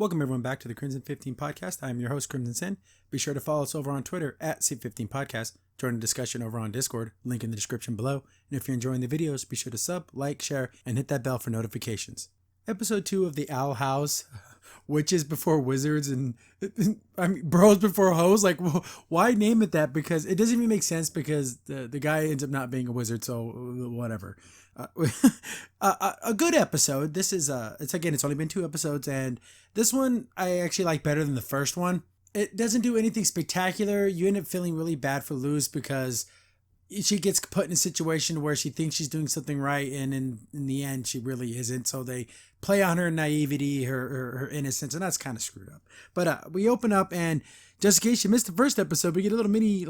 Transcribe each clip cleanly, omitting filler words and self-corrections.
Welcome everyone back to the Crimson 15 podcast. I am your host, Crimson Sin. Be sure to follow us over on Twitter at C15 Podcast. Join the discussion over on Discord, link in the description below. And if you're enjoying the videos, be sure to sub, like, share, and hit that bell for notifications. Episode 2 of the Owl House, Witches Before Wizards, and Bros Before Hoes. Like, why name it that? Because it doesn't even make sense because the guy ends up not being a wizard, so whatever. A good episode. This is it's only been 2 episodes, and this one I actually like better than the first one. It doesn't do anything spectacular. You end up feeling really bad for Luz because she gets put in a situation where she thinks she's doing something right, and in the end she really isn't. So they play on her naivety, her innocence, and that's kind of screwed up. But we open up, and just in case you missed the first episode, we get a little mini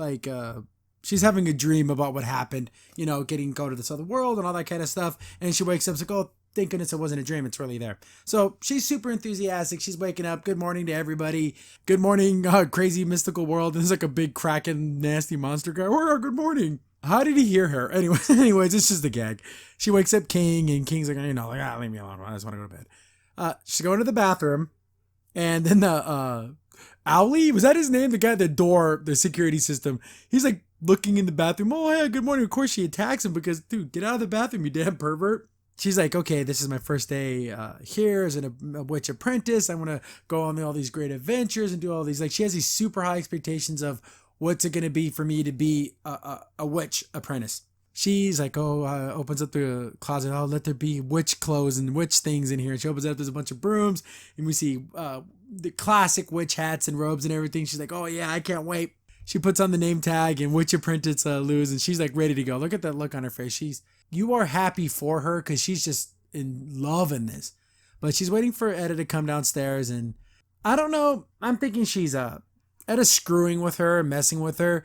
she's having a dream about what happened, go to this other world and all that kind of stuff. And she wakes up, it's like, oh, thank goodness it wasn't a dream. It's really there. So she's super enthusiastic. She's waking up. Good morning to everybody. Good morning, crazy mystical world. And there's like a big kraken, nasty monster guy. Oh, good morning. How did he hear her? Anyways, it's just a gag. She wakes up King, and King's like, leave me alone. I just want to go to bed. She's going to the bathroom, and then the Owlie, was that his name? The guy at the door, the security system. He's like looking in the bathroom. Oh, yeah, good morning. Of course, she attacks him because, dude, get out of the bathroom, you damn pervert. She's like, okay, this is my first day here as a witch apprentice. I want to go on all these great adventures and do all these. Like, she has these super high expectations of what's it going to be for me to be a witch apprentice. She's like, opens up the closet. Oh, let there be witch clothes and witch things in here. And she opens up, there's a bunch of brooms, and we see the classic witch hats and robes and everything. She's like, oh yeah, I can't wait. She puts on the name tag and witch apprentice Luz, and she's like ready to go. Look at that look on her face. You are happy for her because she's just in love in this. But she's waiting for Etta to come downstairs, and I don't know. I'm thinking she's Etta's screwing with her, messing with her,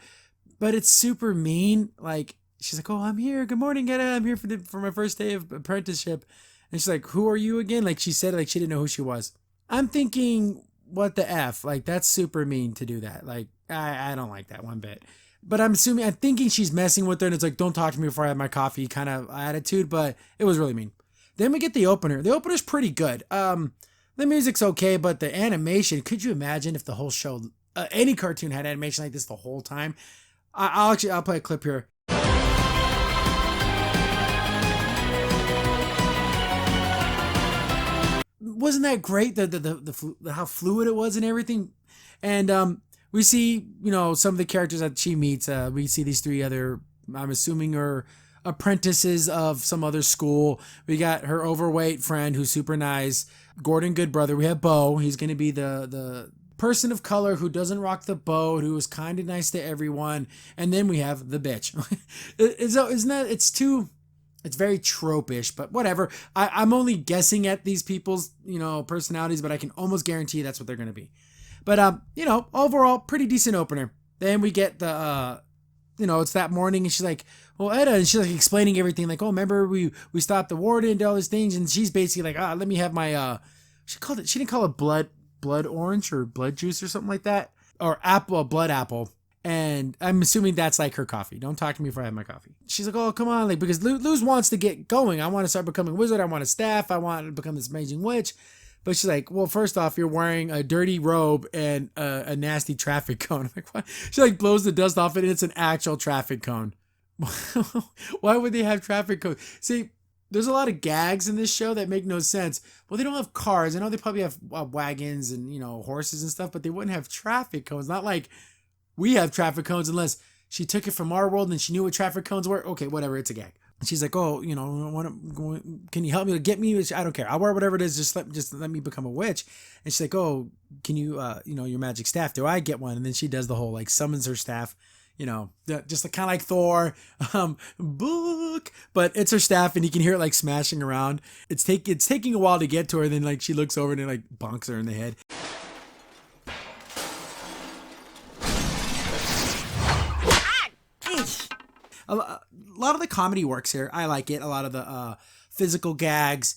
but it's super mean. Like, she's like, oh, I'm here. Good morning, Etta. I'm here for my first day of apprenticeship. And she's like, who are you again? Like, she said, like, she didn't know who she was. I'm thinking, what the F? Like, that's super mean to do that. Like, I don't like that one bit. But I'm thinking she's messing with her, and it's like, don't talk to me before I have my coffee kind of attitude, but it was really mean. Then we get the opener. The opener's pretty good. The music's okay, but the animation, could you imagine if the whole show, any cartoon had animation like this the whole time? I'll play a clip here. Wasn't that great? The how fluid it was and everything. And we see, some of the characters that she meets. We see these 3 other, I'm assuming, are apprentices of some other school. We got her overweight friend who's super nice. Gordon Goodbrother. We have Bo. He's going to be the person of color who doesn't rock the boat, who is kind of nice to everyone. And then we have the bitch. It's very tropish, but whatever. I'm only guessing at these people's, personalities, but I can almost guarantee that's what they're going to be. But, overall, pretty decent opener. Then we get the, it's that morning, and she's like, well, Etta, and she's like explaining everything. Like, oh, remember we stopped the warden and all these things. And she's basically like, let me have my, she didn't call it blood orange or blood juice or something like that. Or blood apple. And I'm assuming that's like her coffee. Don't talk to me before I have my coffee. She's like, oh, come on. Like, because Luz wants to get going. I want to start becoming a wizard. I want a staff. I want to become this amazing witch. But she's like, well, first off, you're wearing a dirty robe and a nasty traffic cone. I'm like, what? She like blows the dust off it, and it's an actual traffic cone. Why would they have traffic cones? See, there's a lot of gags in this show that make no sense. Well, they don't have cars. I know they probably have wagons and, horses and stuff, but they wouldn't have traffic cones. Not like we have traffic cones, unless she took it from our world and she knew what traffic cones were. Okay, whatever. It's a gag. And she's like, oh, can you help me to get me? I don't care. I'll wear whatever it is. Just let me become a witch. And she's like, oh, can you, your magic staff? Do I get one? And then she does the whole, like, summons her staff, just kind of like Thor, book, but it's her staff, and you can hear it like smashing around. It's taking a while to get to her. Then like she looks over and it like bonks her in the head. A lot of the comedy works here. I like it. A lot of the physical gags.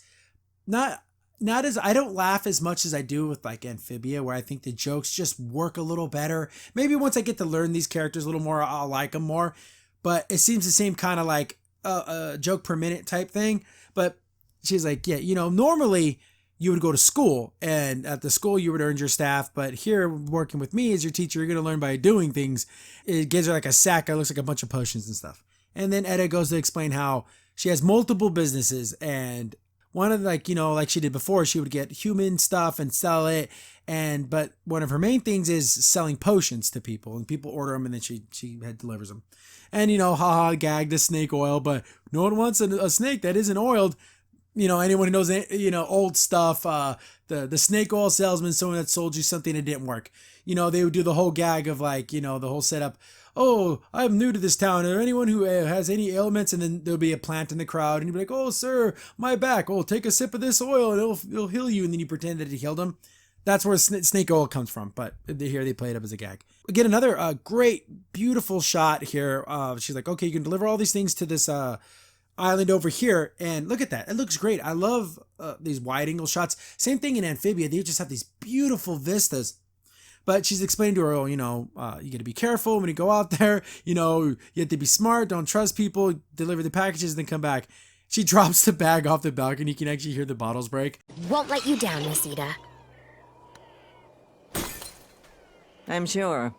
Not as, I don't laugh as much as I do with like Amphibia, where I think the jokes just work a little better. Maybe once I get to learn these characters a little more, I'll like them more. But it seems the same kind of like a joke per minute type thing. But she's like, yeah, normally you would go to school, and at the school you would earn your staff, but here working with me as your teacher, you're going to learn by doing things. It gives her like a sack that looks like a bunch of potions and stuff. And then Etta goes to explain how she has multiple businesses, and one of the, like, you know, like she did before, she would get human stuff and sell it. But one of her main things is selling potions to people, and people order them, and then she delivers them. And, you know, haha, gag the snake oil, but no one wants a snake that isn't oiled. You know, anyone who knows, you know, old stuff, the snake oil salesman, someone that sold you something that didn't work. You know, they would do the whole gag of like, you know, the whole setup. Oh, I'm new to this town. Is there anyone who has any ailments? And then there'll be a plant in the crowd, and you'll be like, oh, sir, my back. Oh, take a sip of this oil, and it'll heal you. And then you pretend that it healed him. That's where snake oil comes from. But here they play it up as a gag. Again, another great, beautiful shot here. She's like, okay, you can deliver all these things to this island over here, and look at that. It looks great. I love these wide angle shots. Same thing in Amphibia. They just have these beautiful vistas. But she's explaining to her, oh, you know, you got to be careful when you go out there. You know, you have to be smart. Don't trust people. Deliver the packages, then come back. She drops the bag off the balcony. You can actually hear the bottles break. Won't let you down, Miss Ida. I'm sure.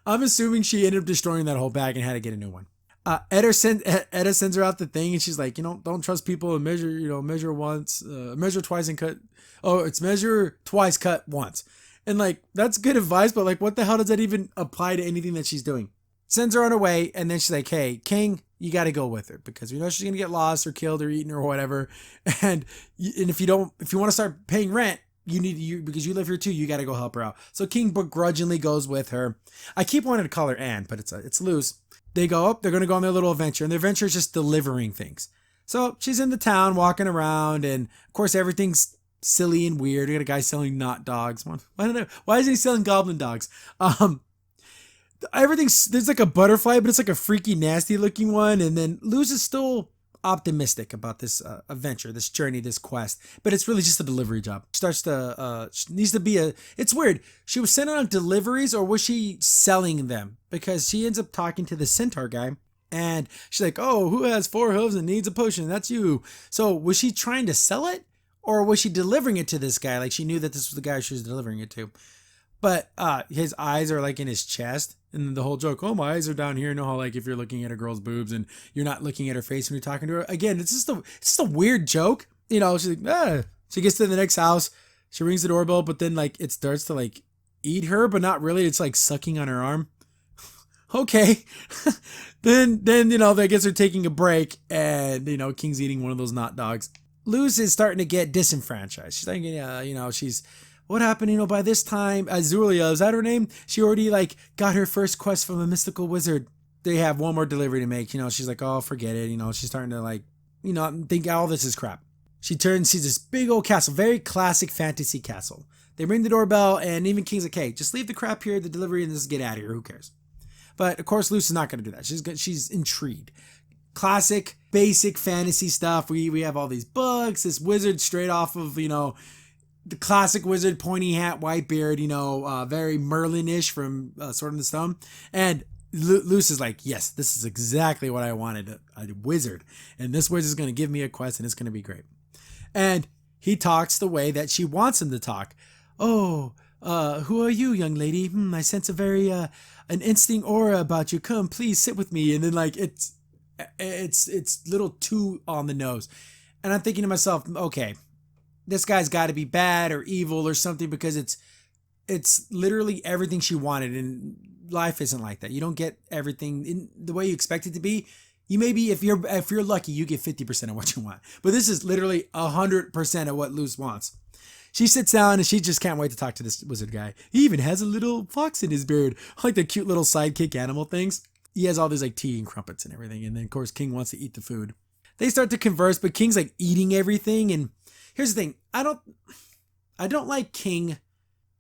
I'm assuming she ended up destroying that whole bag and had to get a new one. Etta sends her out the thing, and she's like, you know, don't trust people, and measure once, measure twice and cut. Oh, it's measure twice, cut once. And like, that's good advice, but like, what the hell does that even apply to anything that she's doing? Sends her on her way, and then she's like, hey, King, you got to go with her, because we know she's going to get lost or killed or eaten or whatever. And if you want to start paying rent, because you live here too, you got to go help her out. So King begrudgingly goes with her. I keep wanting to call her Anne, but it's loose. They go up, they're going to go on their little adventure, and their adventure is just delivering things. So she's in the town walking around, and of course everything's silly and weird. We got a guy selling knot dogs. Why isn't he selling goblin dogs? There's like a butterfly, but it's like a freaky, nasty looking one. And then Luz is still optimistic about this adventure, this journey, this quest, but it's really just a delivery job. Needs to be it's weird. She was sent on deliveries, or was she selling them? Because she ends up talking to the centaur guy, and she's like, oh, who has 4 hooves and needs a potion? That's you. So was she trying to sell it, or was she delivering it to this guy? Like, she knew that this was the guy she was delivering it to. But his eyes are like in his chest, and the whole joke, oh, my eyes are down here. You know how, like, if you're looking at a girl's boobs and you're not looking at her face when you're talking to her. Again, it's just a weird joke. You know, she's like, She gets to the next house, she rings the doorbell, but then like it starts to like eat her, but not really. It's like sucking on her arm. Okay. then you know, I guess they're taking a break, and you know, King's eating one of those knot dogs. Luz is starting to get disenfranchised. She's like, you know, what happened, you know, by this time, Azulia, is that her name? She already like got her first quest from a mystical wizard. They have one more delivery to make. You know, she's like, oh, forget it. You know, she's starting to like, you know, think all this is crap. She sees this big old castle, very classic fantasy castle. They ring the doorbell, and even King's like, hey, just leave the crap here, the delivery, and just get out of here. Who cares? But of course, Luz is not going to do that. She's intrigued. Classic, basic fantasy stuff. We have all these books. This wizard straight off of, you know, the classic wizard, pointy hat, white beard, you know, very Merlin-ish from Sword in the Stone. And Luz is like, yes, this is exactly what I wanted, a wizard. And this wizard is going to give me a quest, and it's going to be great. And he talks the way that she wants him to talk. Oh, who are you, young lady? I sense a very, an instinct aura about you. Come, please sit with me. And then like, it's little too on the nose. And I'm thinking to myself, okay, this guy's got to be bad or evil or something, because it's literally everything she wanted, and life isn't like that. You don't get everything in the way you expect it to be. You maybe, if you're lucky, you get 50% of what you want. But this is literally 100% of what Luz wants. She sits down, and she just can't wait to talk to this wizard guy. He even has a little fox in his beard, like the cute little sidekick animal things. He has all these like tea and crumpets and everything. And then of course King wants to eat the food. They start to converse, but King's like eating everything. And here's the thing. I don't like King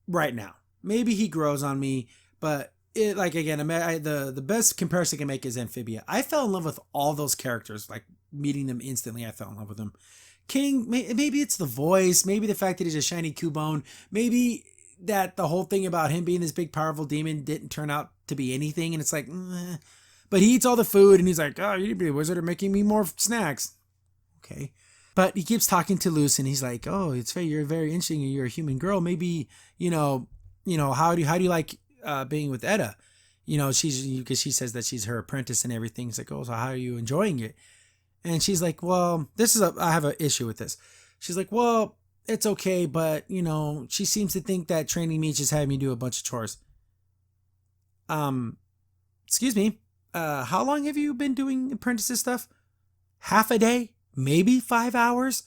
right now. Maybe he grows on me, but it, like, again, the best comparison I can make is Amphibia. I fell in love with all those characters, like meeting them instantly. I fell in love with them. King, maybe it's the voice, maybe the fact that he's a shiny Cubone, maybe that the whole thing about him being this big powerful demon didn't turn out to be anything, and it's like, but he eats all the food, and he's like, oh, you need to be a wizard or making me more snacks. Okay. But he keeps talking to Luce, and he's like, "Oh, you're very interesting. You're a human girl. Maybe, how do you like being with Etta? Because she says that she's her apprentice and everything. He's like, oh, so how are you enjoying it?" And she's like, "Well, I have an issue with this." She's like, "Well, it's okay, but she seems to think that training me is just having me do a bunch of chores." Excuse me. How long have you been doing apprentices stuff? Half a day? Maybe 5 hours?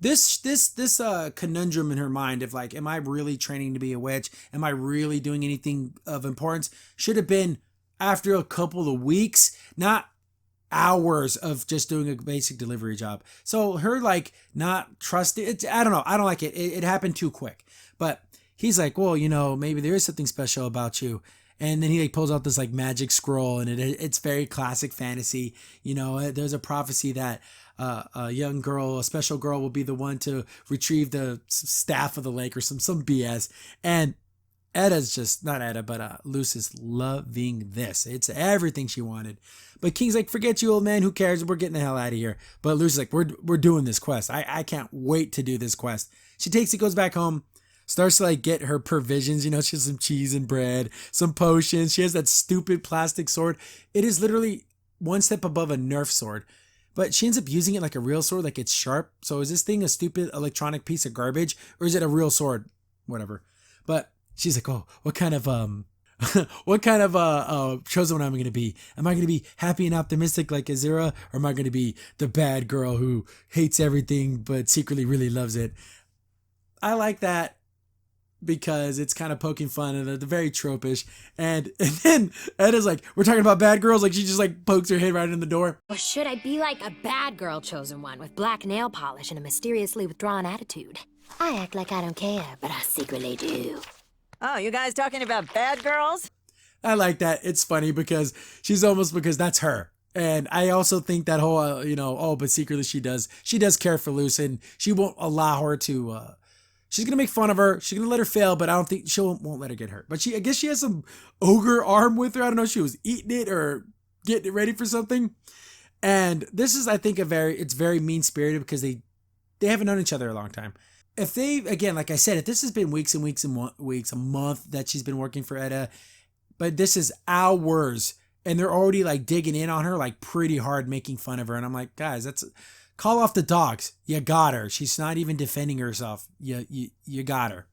This conundrum in her mind of like, am I really training to be a witch? Am I really doing anything of importance? Should have been after a couple of weeks, not hours of just doing a basic delivery job. So her like not trusting it. I don't know. I don't like it. It happened too quick. But he's like, well, maybe there is something special about you. And then he like pulls out this like magic scroll, and it's very classic fantasy. There's a prophecy that a young girl, a special girl, will be the one to retrieve the staff of the lake or some BS. And Etta's just not Etta, but Luce is loving this. It's everything she wanted. But King's like, "Forget you, old man. Who cares? We're getting the hell out of here." But Luce is like, "We're doing this quest. I can't wait to do this quest." She takes it, goes back home. Starts to like get her provisions, she has some cheese and bread, some potions. She has that stupid plastic sword. It is literally one step above a Nerf sword. But she ends up using it like a real sword, like it's sharp. So is this thing a stupid electronic piece of garbage, or is it a real sword? Whatever. But she's like, "Oh, what kind of chosen one am I going to be? Am I going to be happy and optimistic like Azura, or am I going to be the bad girl who hates everything but secretly really loves it?" I like that, because it's kind of poking fun and they're very tropish. And then Edda's like, "We're talking about bad girls." Like she just like pokes her head right in the door. Or should I be like a bad girl chosen one with black nail polish and a mysteriously withdrawn attitude? I act like I don't care, but I secretly do. Oh, you guys talking about bad girls? I like that. It's funny because because that's her. And I also think that whole, but secretly she does care for Luce, and she won't allow her to, she's going to make fun of her. She's going to let her fail, but I don't think won't let her get hurt. But I guess she has some ogre arm with her. I don't know if she was eating it or getting it ready for something. And this is, I think, it's very mean-spirited because they haven't known each other a long time. If they, again, like I said, if this has been weeks and weeks and weeks, a month that she's been working for Etta, but this is hours, and they're already like digging in on her like pretty hard, making fun of her. And I'm like, guys, call off the dogs. You got her. She's not even defending herself. You got her.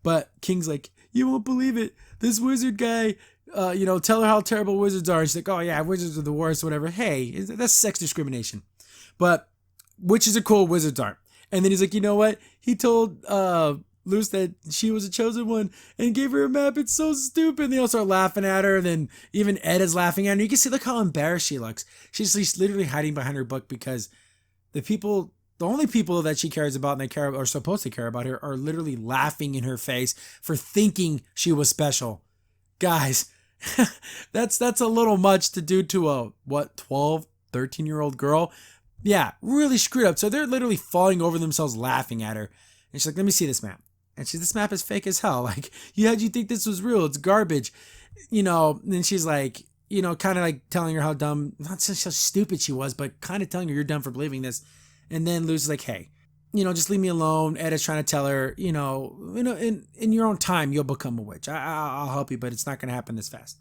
But King's like, "You won't believe it. This wizard guy, tell her how terrible wizards are." And she's like, "Oh yeah, wizards are the worst, whatever." Hey, that's sex discrimination. But witches are cool, wizards aren't. And then he's like, "You know what? He told Luce that she was a chosen one and gave her a map. It's so stupid." And they all start laughing at her. And then even Ed is laughing at her. You can see, look how embarrassed she looks. She's literally hiding behind her book because the only people that she cares about and they care or supposed to care about her are literally laughing in her face for thinking she was special. Guys, that's a little much to do to a 12, 13-year-old girl. Yeah, really screwed up. So they're literally falling over themselves laughing at her. And she's like, "Let me see this map." And this map is fake as hell. Like, how'd you think this was real? It's garbage. And she's like, kind of like telling her how dumb, not so stupid she was, but kind of telling her, "You're dumb for believing this." And then Luce is like, "Hey, just leave me alone." Edda's trying to tell her, in your own time, you'll become a witch. I'll help you, but it's not going to happen this fast.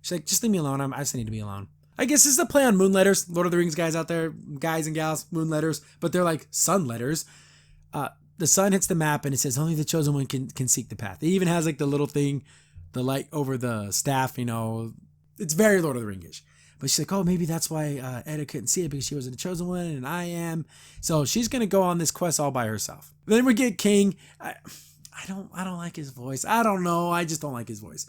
She's like, "Just leave me alone. I just need to be alone." I guess this is a play on moon letters. Lord of the Rings guys out there, guys and gals, moon letters, but they're like sun letters. The sun hits the map and it says only the chosen one can seek the path. It even has like the little thing, the light over the staff, It's very Lord of the Ring-ish. But she's like, "Oh, maybe that's why Etta couldn't see it because she wasn't a chosen one and I am." So she's going to go on this quest all by herself. Then we get King. I don't like his voice. I don't know. I just don't like his voice.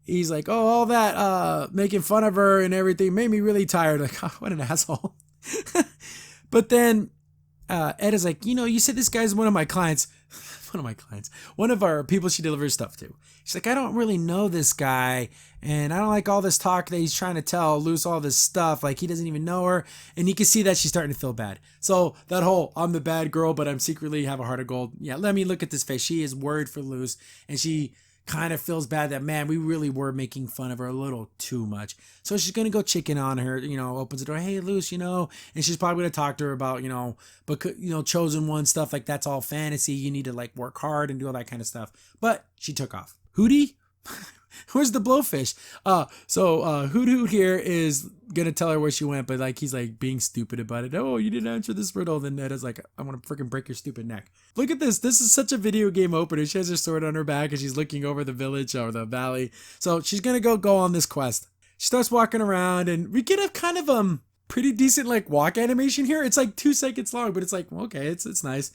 He's like, "Oh, all that making fun of her and everything made me really tired." Like, oh, what an asshole. But then Edda's like, "You said this guy's one of my clients." One of our people she delivers stuff to. She's like, "I don't really know this guy, and I don't like all this talk that he's trying to tell Luce all this stuff. Like, he doesn't even know her." And you can see that she's starting to feel bad. So that whole, "I'm the bad girl, but I'm secretly have a heart of gold." Yeah, let me look at this face. She is worried for Luce, and she kind of feels bad that, man, we really were making fun of her a little too much. So she's going to go chicken on her, opens the door. Hey, Luce, and she's probably going to talk to her about, chosen one stuff. Like, that's all fantasy. You need to like work hard and do all that kind of stuff. But she took off. Hootie? Where's the blowfish? Hoot Hoot here is gonna tell her where she went, but like he's like being stupid about it. Oh, you didn't answer this riddle. Then Netta's like, I want to freaking break your stupid neck. Look at this. This is such a video game opener. She has her sword on her back and she's looking over the village or the valley. So she's gonna go on this quest. She starts walking around and we get a kind of pretty decent like walk animation here. It's like 2 seconds long, but it's like, okay, it's nice.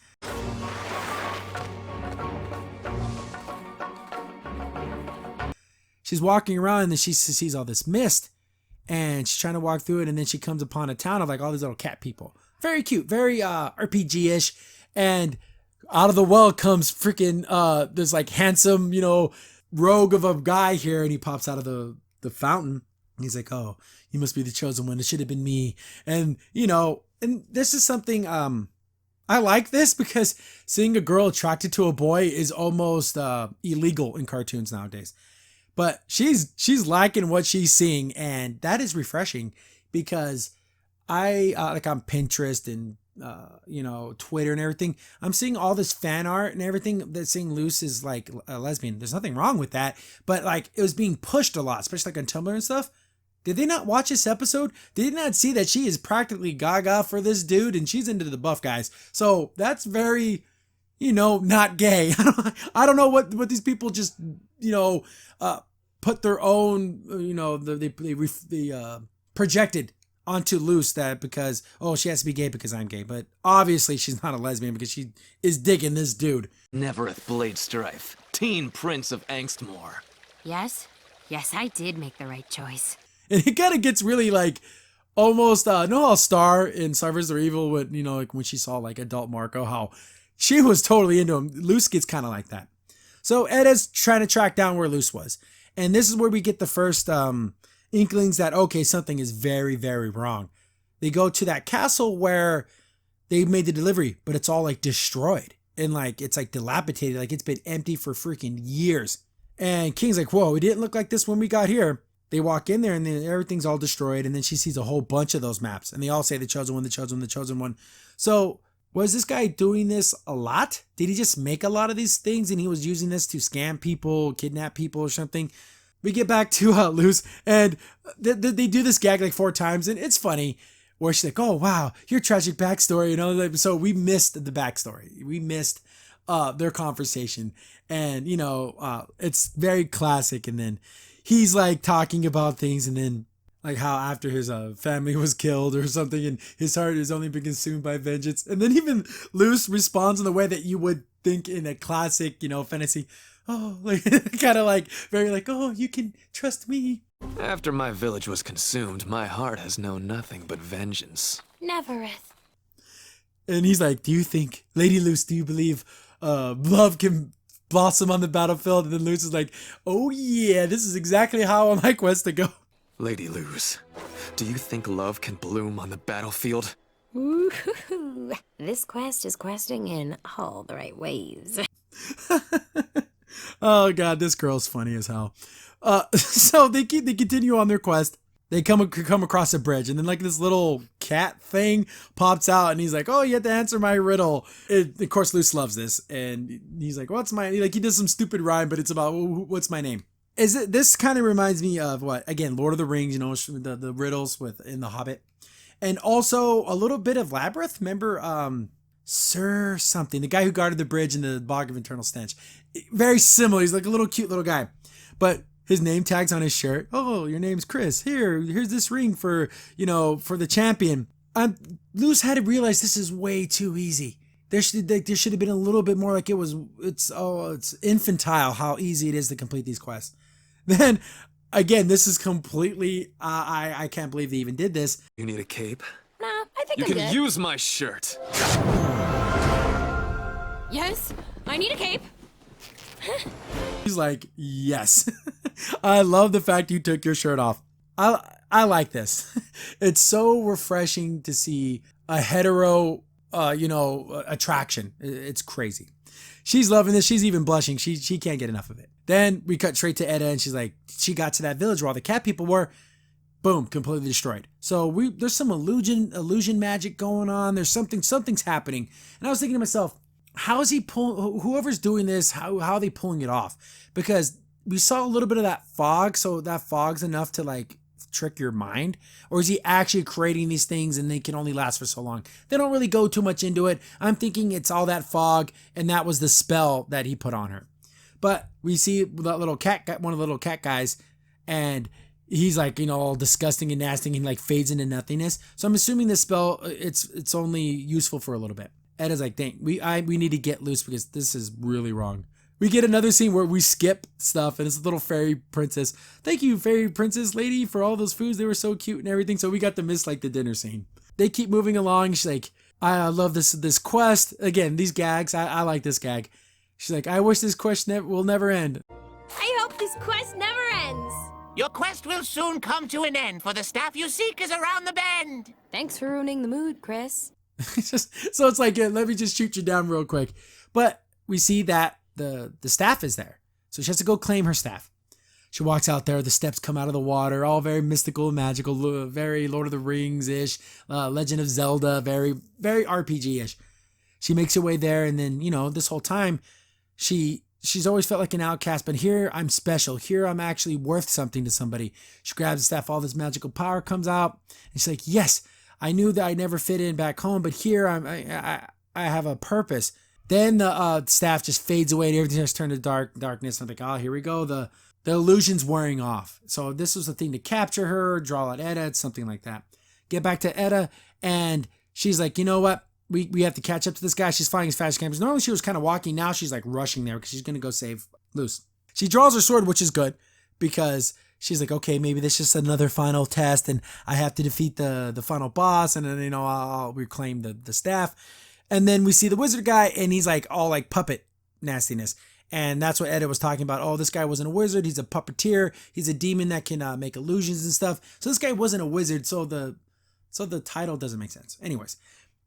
She's walking around and then she sees all this mist and she's trying to walk through it. And then she comes upon a town of like all these little cat people. Very cute, very RPG-ish. And out of the well comes freaking this like handsome, rogue of a guy here. And he pops out of the fountain. And he's like, oh, you must be the chosen one. It should have been me. And, and this is something I like this because seeing a girl attracted to a boy is almost illegal in cartoons nowadays. But she's liking what she's seeing, and that is refreshing because I like on Pinterest and Twitter and everything. I'm seeing all this fan art and everything that's saying Luce is like a lesbian. There's nothing wrong with that, but like it was being pushed a lot, especially like on Tumblr and stuff. Did they not watch this episode? Did they not see that she is practically gaga for this dude and she's into the buff guys? So that's very, not gay. I don't know what these people just, put their own, they projected onto Luce that because, oh, she has to be gay because I'm gay. But obviously she's not a lesbian because she is digging this dude. Nevereth Blade Strife, teen prince of Angstmore. Yes, I did make the right choice. And it kind of gets really like almost, how Star in Star vs. Evil would, like when she saw like adult Marco, how she was totally into him. Luce gets kind of like that. So Edda's trying to track down where Luce was. And this is where we get the first inklings that, okay, something is very, very wrong. They go to that castle where they made the delivery, but it's all like destroyed. And like, it's like dilapidated. Like it's been empty for freaking years. And King's like, whoa, it didn't look like this when we got here. They walk in there and then everything's all destroyed. And then she sees a whole bunch of those maps. And they all say the chosen one, the chosen one, the chosen one. So was this guy doing this a lot? Did he just make a lot of these things and he was using this to scam people, kidnap people or something? We get back to Luce and they do this gag like 4 times and it's funny where she's like, oh, wow, your tragic backstory. So we missed the backstory. We missed their conversation and, it's very classic. And then he's like talking about things and then like how after his family was killed or something and his heart has only been consumed by vengeance. And then even Luce responds in the way that you would think in a classic, fantasy. Oh, like kind of like very like, oh, you can trust me. After my village was consumed, my heart has known nothing but vengeance. Nevereth. And he's like, do you think, Lady Luce, do you believe love can blossom on the battlefield? And then Luce is like, oh yeah, this is exactly how on my quest to go. Lady Luce, do you think love can bloom on the battlefield? Ooh, this quest is questing in all the right ways. Oh god, this girl's funny as hell. So they continue on their quest. They come across a bridge, and then like this little cat thing pops out, and he's like, "Oh, you have to answer my riddle." Of course, Luce loves this, and he's like, "What's my?" Like he does some stupid rhyme, but it's about what's my name. This kind of reminds me of what? Again, Lord of the Rings, the riddles in The Hobbit, and also a little bit of Labyrinth. Remember, Sir something, the guy who guarded the bridge in the Bog of Eternal Stench. Very similar. He's like a little cute little guy, but his name tags on his shirt. Oh, your name's Chris. Here's this ring for the champion. Luce had to realize this is way too easy. There should have been a little bit more like it's infantile how easy it is to complete these quests. Then again, this is completely I can't believe they even did this. You need a cape? Nah, I think You I'm can good. use my shirt. Yes, I need a cape. He's like, yes. I love the fact you took your shirt off. I like this. It's so refreshing to see a hetero, attraction. It's crazy. She's loving this. She's even blushing. She can't get enough of it. Then we cut straight to Etta, and she's like, she got to that village where all the cat people were. Boom, completely destroyed. So there's some illusion magic going on. There's something's happening. And I was thinking to myself, how is he whoever's doing this, how are they pulling it off? Because we saw a little bit of that fog, so that fog's enough to like trick your mind, or is he actually creating these things and they can only last for so long? They don't really go too much into it. I'm thinking it's all that fog, and that was the spell that he put on her. But we see that little cat guy, one of the little cat guys, and he's like, all disgusting and nasty, and like fades into nothingness. So I'm assuming this spell, it's only useful for a little bit. Edda's like, dang, we need to get loose because this is really wrong. We get another scene where we skip stuff, and it's a little fairy princess. Thank you, fairy princess lady, for all those foods. They were so cute and everything. So we got to miss like the dinner scene. They keep moving along. She's like, I love this quest. Again, these gags. I like this gag. She's like, I wish this quest will never end. I hope this quest never ends. Your quest will soon come to an end, for the staff you seek is around the bend. Thanks for ruining the mood, Chris. So it's like, let me just shoot you down real quick. But we see that the staff is there. So she has to go claim her staff. She walks out there. The steps come out of the water, all very mystical and magical, very Lord of the Rings-ish, Legend of Zelda, very, very RPG-ish. She makes her way there, and then, this whole time, she's always felt like an outcast, but here I'm special. Here I'm actually worth something to somebody. She grabs the staff, all this magical power comes out, and she's like, yes, I knew that I never fit in back home, but here I have a purpose. Then the staff just fades away and everything just turns to darkness. I'm like, oh, here we go. The illusion's wearing off. So this was the thing to capture her, draw out Etta, something like that. Get back to Etta, and she's like, you know what? We have to catch up to this guy. She's flying as fast as she can. Normally she was kind of walking. Now she's like rushing there because she's going to go save Luce. She draws her sword, which is good because she's like, okay, maybe this is just another final test and I have to defeat the final boss, and then, I'll reclaim the staff. And then we see the wizard guy, and he's like all like puppet nastiness. And that's what Etta was talking about. Oh, this guy wasn't a wizard. He's a puppeteer. He's a demon that can make illusions and stuff. So this guy wasn't a wizard. So the title doesn't make sense. Anyways,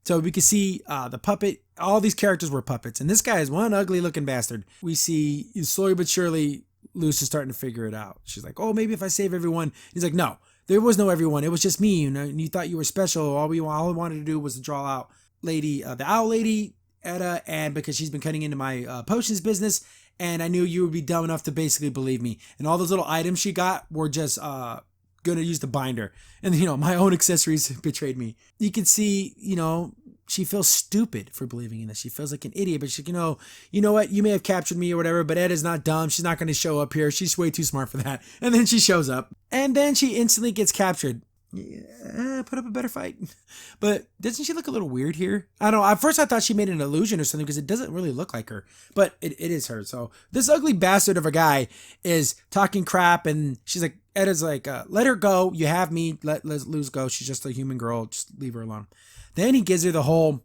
so we can see the puppet. All these characters were puppets. And this guy is one ugly looking bastard. We see slowly but surely Luce is starting to figure it out. She's like, oh, maybe if I save everyone. He's like, no, there was no everyone. It was just me. And you thought you were special. All I wanted to do was to draw out the owl lady, Etta, and because she's been cutting into my potions business, and I knew you would be dumb enough to basically believe me. And all those little items she got were just gonna use to bind her. And my own accessories betrayed me. You can see, she feels stupid for believing in this. She feels like an idiot, but she's like, you know what? You may have captured me or whatever, but Etta's not dumb. She's not gonna show up here. She's way too smart for that. And then she shows up, and then she instantly gets captured. Yeah, put up a better fight. But doesn't she look a little weird here? I don't know. At first I thought she made an illusion or something because it doesn't really look like her. But it is her. So this ugly bastard of a guy is talking crap, and she's like, Etta's like, let her go. You have me. Let Luce go. She's just a human girl. Just leave her alone. Then he gives her the whole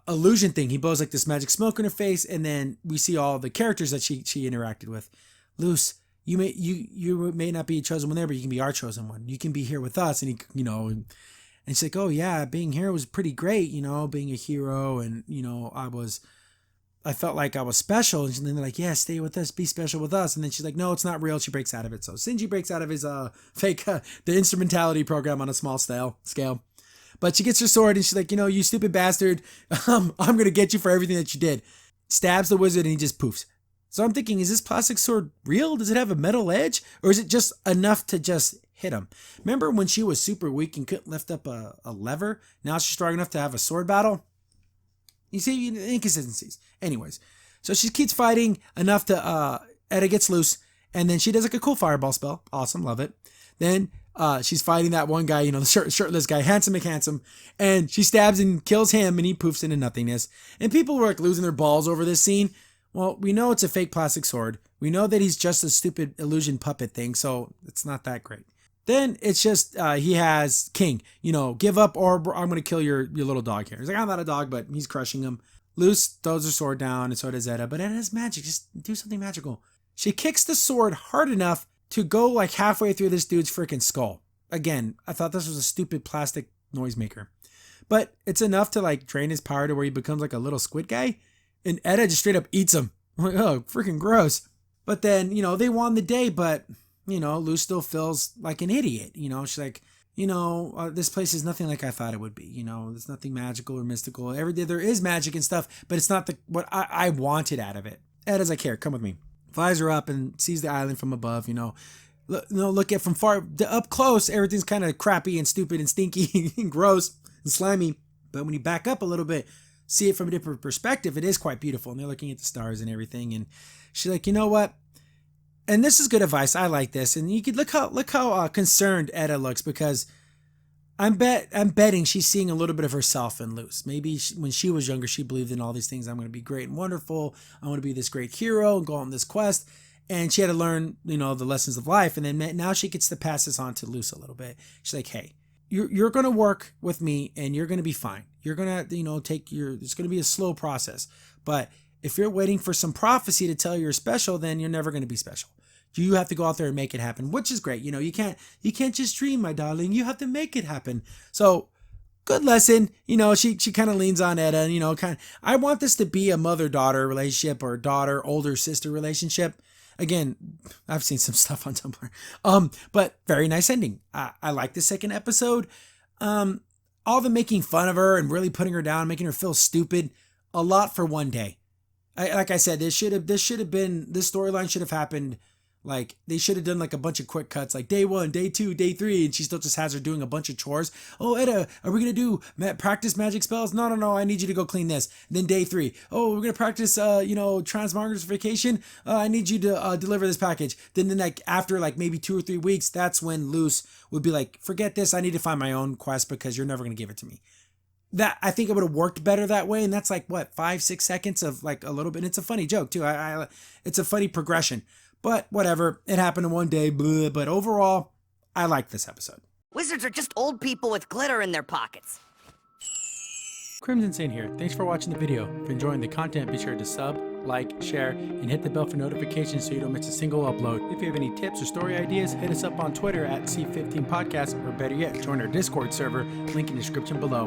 illusion thing. He blows like this magic smoke in her face, and then we see all the characters that she interacted with. Luce, you may not be a chosen one there, but you can be our chosen one. You can be here with us. And he, and she's like, oh yeah, being here was pretty great, being a hero. And, I felt like I was special. And then they're like, yeah, stay with us, be special with us. And then she's like, no, it's not real. She breaks out of it. So Shinji breaks out of his fake, the instrumentality program on a small scale. But she gets her sword and she's like, you stupid bastard. I'm going to get you for everything that you did. Stabs the wizard and he just poofs. So I'm thinking, is this plastic sword real? Does it have a metal edge? Or is it just enough to just hit him? Remember when she was super weak and couldn't lift up a lever? Now she's strong enough to have a sword battle? You see inconsistencies. Anyways, so she keeps fighting enough to, Etta gets loose. And then she does like a cool fireball spell. Awesome, love it. Then she's fighting that one guy, the shirtless guy, handsome McHandsome. And she stabs and kills him and he poofs into nothingness. And people were like losing their balls over this scene. Well, we know it's a fake plastic sword. We know that he's just a stupid illusion puppet thing, so it's not that great. Then it's just he has King, give up or I'm going to kill your little dog here. He's like, I'm not a dog, but he's crushing him. Luce throws her sword down, and so does Etta, but Etta has magic. Just do something magical. She kicks the sword hard enough to go like halfway through this dude's freaking skull. Again, I thought this was a stupid plastic noisemaker. But it's enough to like drain his power to where he becomes like a little squid guy. And Etta just straight up eats him. I'm like, oh, freaking gross. But then, they won the day, but, Luz still feels like an idiot. She's like, this place is nothing like I thought it would be. There's nothing magical or mystical. Every day there is magic and stuff, but it's not what I wanted out of it. Ed, as I care, come with me. Flies her up and sees the island from above, look at from far up close, everything's kind of crappy and stupid and stinky and gross and slimy. But when you back up a little bit, see it from a different perspective, it is quite beautiful. And they're looking at the stars and everything. And she's like, you know what? And this is good advice. I like this. And you could look how concerned Etta looks, because I'm betting she's seeing a little bit of herself in Luz. Maybe when she was younger, she believed in all these things. I'm going to be great and wonderful. I want to be this great hero and go on this quest. And she had to learn, the lessons of life. And then now she gets to pass this on to Luz a little bit. She's like, hey, you're going to work with me and you're going to be fine. You're going to, it's going to be a slow process. But if you're waiting for some prophecy to tell you're special, then you're never going to be special. You have to go out there and make it happen, which is great. You can't just dream, my darling. You have to make it happen. So good lesson. She kind of leans on Etta and, I want this to be a mother-daughter relationship or daughter-older sister relationship. Again, I've seen some stuff on Tumblr. But very nice ending. I like the second episode. All the making fun of her and really putting her down, making her feel stupid, a lot for one day. Like I said, this storyline should have happened. Like, they should have done like a bunch of quick cuts, like day 1, day 2, day 3, and she still just has her doing a bunch of chores. Oh, Etta, are we going to do practice magic spells? No, I need you to go clean this. And then day 3, oh, we're going to practice, transmogrification. I need you to deliver this package. Then like after like maybe 2 or 3 weeks, that's when Luz would be like, forget this. I need to find my own quest because you're never going to give it to me. That, I think it would have worked better that way. And that's like, what, 5-6 seconds of like a little bit. And it's a funny joke too. It's a funny progression. But whatever, it happened in one day, blah, but overall, I like this episode. Wizards are just old people with glitter in their pockets. Crimson Saint here. Thanks for watching the video. If you're enjoying the content, be sure to sub, like, share, and hit the bell for notifications so you don't miss a single upload. If you have any tips or story ideas, hit us up on Twitter at C15Podcast, or better yet, join our Discord server, link in the description below.